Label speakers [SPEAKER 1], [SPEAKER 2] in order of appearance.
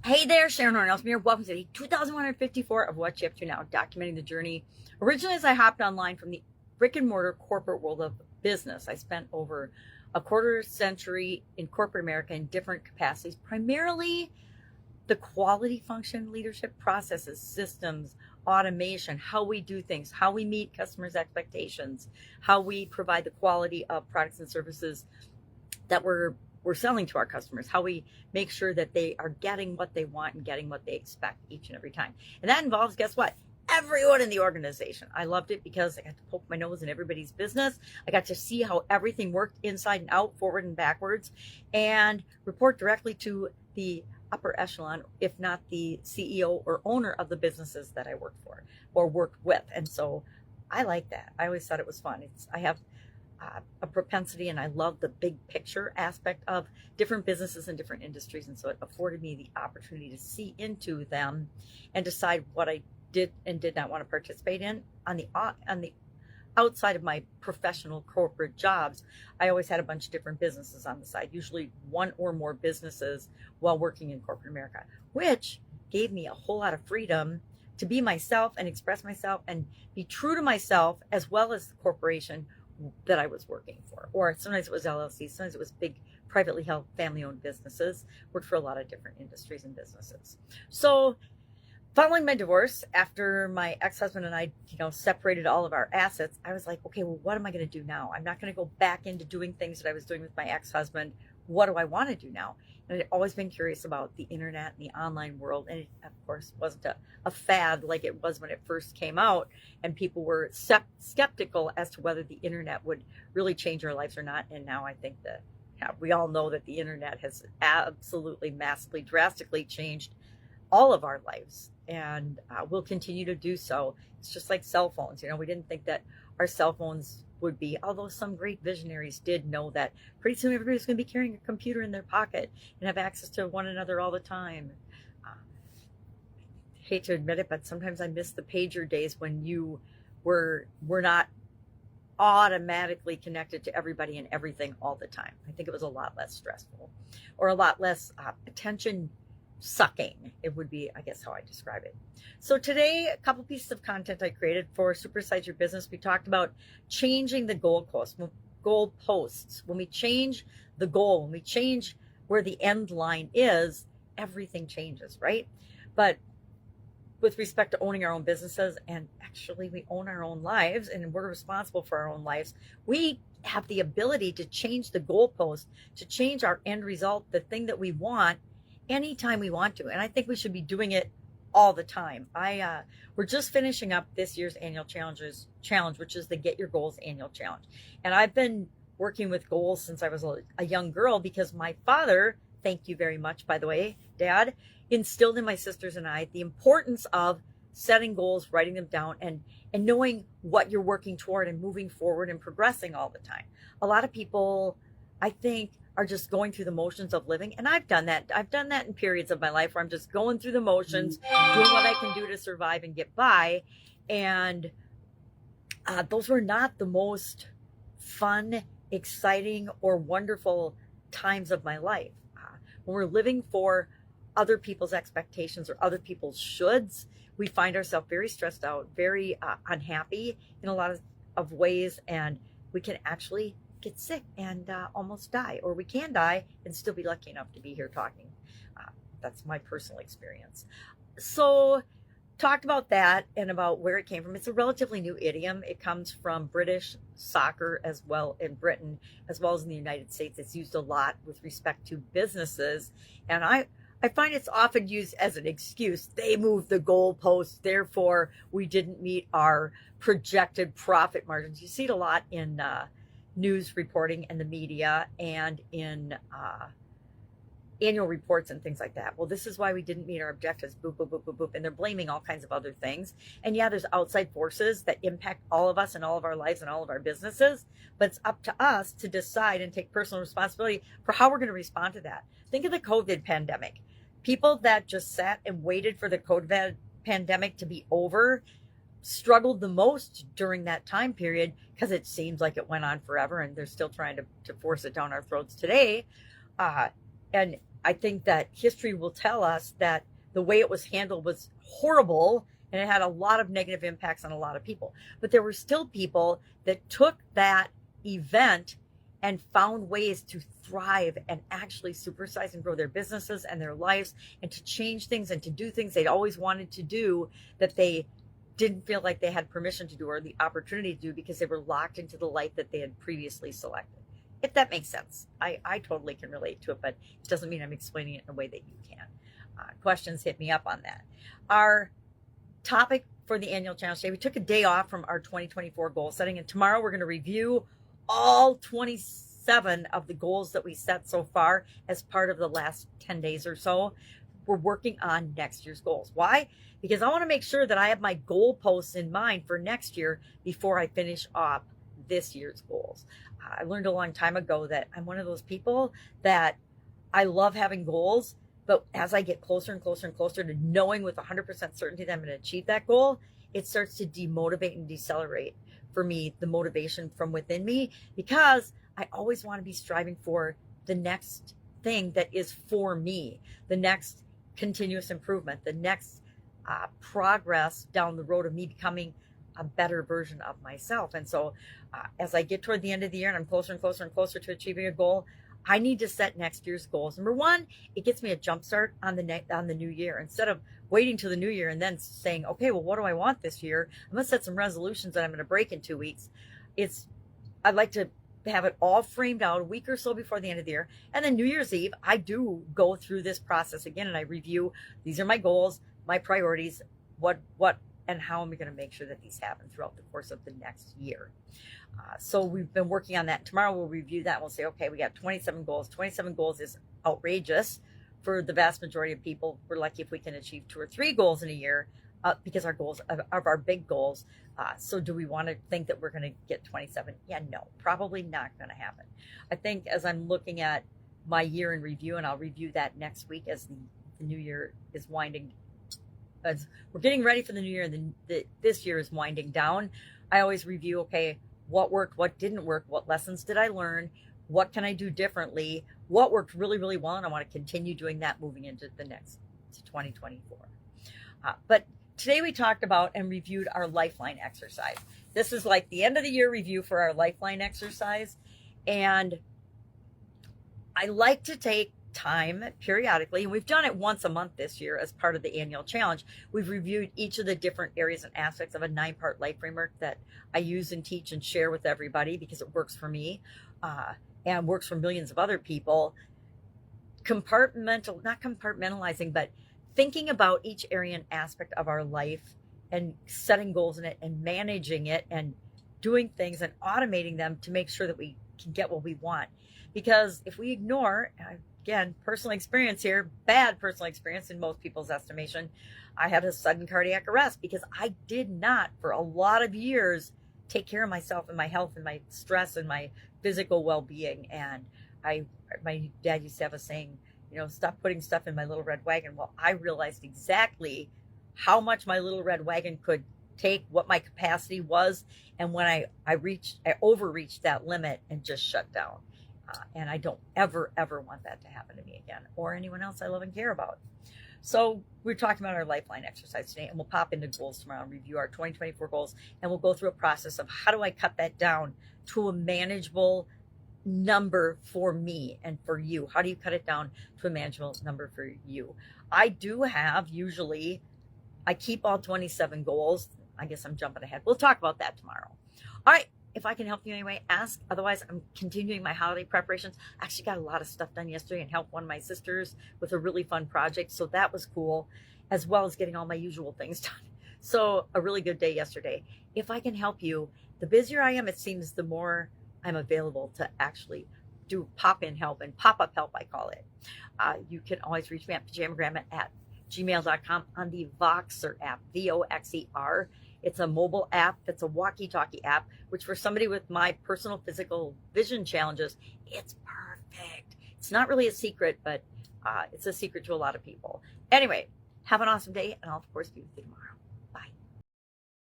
[SPEAKER 1] Hey there, Sharon Horne-Ellstrom here. Welcome to day 2154 of What You Up To Now, documenting the journey. Originally, as I hopped online from the brick and mortar corporate world of business, I spent over a quarter century in corporate America in different capacities, primarily the quality function, leadership processes, systems, automation, how we do things, how we meet customers' expectations, how we provide the quality of products and services that we're selling to our customers, how we make sure that they are getting what they want and getting what they expect each and every time. And that involves, guess what? Everyone in the organization. I loved it because I got to poke my nose in everybody's business. I got to see how everything worked inside and out, forward and backwards, and report directly to the upper echelon, if not the CEO or owner of the businesses that I worked for or worked with. And so I like that. I always thought it was fun. I have a propensity, and I love the big picture aspect of different businesses and different industries, and so it afforded me the opportunity to see into them and decide what I did and did not want to participate in. On the outside of my professional corporate jobs, I always had a bunch of different businesses on the side, usually one or more businesses while working in corporate America, which gave me a whole lot of freedom to be myself and express myself and be true to myself as well as the corporation that I was working for. Or sometimes it was LLC, sometimes it was big privately held family owned businesses. Worked for a lot of different industries and businesses. So following my divorce, after my ex-husband and I, separated all of our assets, I was like, okay, well, what am I going to do now? I'm not going to go back into doing things that I was doing with my ex-husband. What do I want to do now? And I'd always been curious about the internet and the online world. And it, of course, wasn't a fad like it was when it first came out. And people were skeptical as to whether the internet would really change our lives or not. And now I think that we all know that the internet has absolutely, massively, drastically changed all of our lives, and will continue to do so. It's just like cell phones. We didn't think that our cell phones would be, although some great visionaries did know that pretty soon everybody's going to be carrying a computer in their pocket and have access to one another all the time. Hate to admit it, but sometimes I miss the pager days when you were not automatically connected to everybody and everything all the time. I think it was a lot less stressful, or a lot less attention sucking. It would be, I guess, how I describe it. So today, a couple pieces of content I created for Supersize Your Business. We talked about changing the goalposts. When we change the goal, when we change where the end line is, everything changes, right? But with respect to owning our own businesses, and actually we own our own lives and we're responsible for our own lives, we have the ability to change the goalpost, to change our end result, the thing that we want, anytime we want to. And I think we should be doing it all the time. We're just finishing up this year's annual challenge, which is the Get Your Goals annual challenge. And I've been working with goals since I was a young girl because my father, thank you very much, by the way, Dad, instilled in my sisters and I the importance of setting goals, writing them down, and knowing what you're working toward and moving forward and progressing all the time. A lot of people, I think, are just going through the motions of living. And I've done that. I've done that in periods of my life where I'm just going through the motions, doing what I can do to survive and get by. And those were not the most fun, exciting, or wonderful times of my life. When we're living for other people's expectations or other people's shoulds, we find ourselves very stressed out, very unhappy in a lot of ways, and we can actually get sick and almost die, or we can die and still be lucky enough to be here talking. That's my personal experience. So talked about that and about where it came from. It's a relatively new idiom. It comes from British soccer as well in Britain, as well as in the United States. It's used a lot with respect to businesses. And I find it's often used as an excuse. They moved the goalposts, therefore we didn't meet our projected profit margins. You see it a lot in news reporting and the media and in annual reports and things like that. Well, this is why we didn't meet our objectives, boop, boop, boop, boop, boop. And they're blaming all kinds of other things. And yeah, there's outside forces that impact all of us and all of our lives and all of our businesses, but it's up to us to decide and take personal responsibility for how we're going to respond to that. Think of the COVID pandemic. People that just sat and waited for the COVID pandemic to be over struggled the most during that time period because it seems like it went on forever and they're still trying to force it down our throats today. And I think that history will tell us that the way it was handled was horrible, and it had a lot of negative impacts on a lot of people. But there were still people that took that event and found ways to thrive and actually supersize and grow their businesses and their lives, and to change things and to do things they'd always wanted to do that they didn't feel like they had permission to do or the opportunity to do because they were locked into the life that they had previously selected. If that makes sense. I totally can relate to it, but it doesn't mean I'm explaining it in a way that you can. Questions, hit me up on that. Our topic for the annual challenge today, we took a day off from our 2024 goal setting, and tomorrow we're going to review all 27 of the goals that we set so far as part of the last 10 days or so. We're working on next year's goals. Why? Because I want to make sure that I have my goalposts in mind for next year before I finish off this year's goals. I learned a long time ago that I'm one of those people that I love having goals, but as I get closer and closer and closer to knowing with 100% certainty that I'm going to achieve that goal, it starts to demotivate and decelerate for me, the motivation from within me, because I always want to be striving for the next thing that is for me, the next continuous improvement, the next progress down the road of me becoming a better version of myself. And so as I get toward the end of the year and I'm closer and closer and closer to achieving a goal, I need to set next year's goals. Number one, it gets me a jump start on the new year. Instead of waiting till the new year and then saying, okay, well, what do I want this year? I'm going to set some resolutions that I'm going to break in 2 weeks. I'd like to have it all framed out a week or so before the end of the year. And then New Year's Eve, I do go through this process again, and I review, these are my goals, my priorities, what and how am I going to make sure that these happen throughout the course of the next year. So we've been working on that. Tomorrow we'll review that. We'll say, okay, we got 27 goals. 27 goals is outrageous for the vast majority of people. We're lucky if we can achieve 2 or 3 goals in a year because our goals are our big goals. So do we want to think that we're going to get 27? Yeah, no, probably not going to happen. I think as I'm looking at my year in review, and I'll review that next week as the new year is winding, as we're getting ready for the new year, and this year is winding down. I always review, okay, what worked, what didn't work, what lessons did I learn, what can I do differently, what worked really, really well, and I want to continue doing that moving into the next, to 2024. But today we talked about and reviewed our lifeline exercise. This is like the end of the year review for our lifeline exercise. And I like to take time periodically, and we've done it once a month this year as part of the annual challenge. We've reviewed each of the different areas and aspects of a 9-part life framework that I use and teach and share with everybody because it works for me and works for millions of other people. Not compartmentalizing, but thinking about each area and aspect of our life and setting goals in it and managing it and doing things and automating them to make sure that we can get what we want. Because if we ignore, again, personal experience here, bad personal experience in most people's estimation, I had a sudden cardiac arrest because I did not, for a lot of years, take care of myself and my health and my stress and my physical well-being. And my dad used to have a saying, stop putting stuff in my little red wagon. Well, I realized exactly how much my little red wagon could take, what my capacity was, and when I overreached that limit and just shut down. And I don't ever want that to happen to me again or anyone else I love and care about. So we're talking about our lifeline exercise today, and we'll pop into goals tomorrow and review our 2024 goals, and we'll go through a process of how do I cut that down to a manageable number for me and for you. How do you cut it down to a manageable number for you? I keep all 27 goals. I guess I'm jumping ahead. We'll talk about that tomorrow. All right. If I can help you anyway, ask. Otherwise, I'm continuing my holiday preparations. I actually got a lot of stuff done yesterday and helped one of my sisters with a really fun project. So that was cool, as well as getting all my usual things done. So a really good day yesterday. If I can help you, the busier I am, it seems, the more I'm available to actually do pop-in help and pop-up help, I call it. You can always reach me at pajamagrandma@gmail.com on the Voxer app, Voxer. It's a mobile app that's a walkie-talkie app, which for somebody with my personal physical vision challenges, it's perfect. It's not really a secret, but it's a secret to a lot of people. Anyway, have an awesome day, and I'll, of course, be with you tomorrow.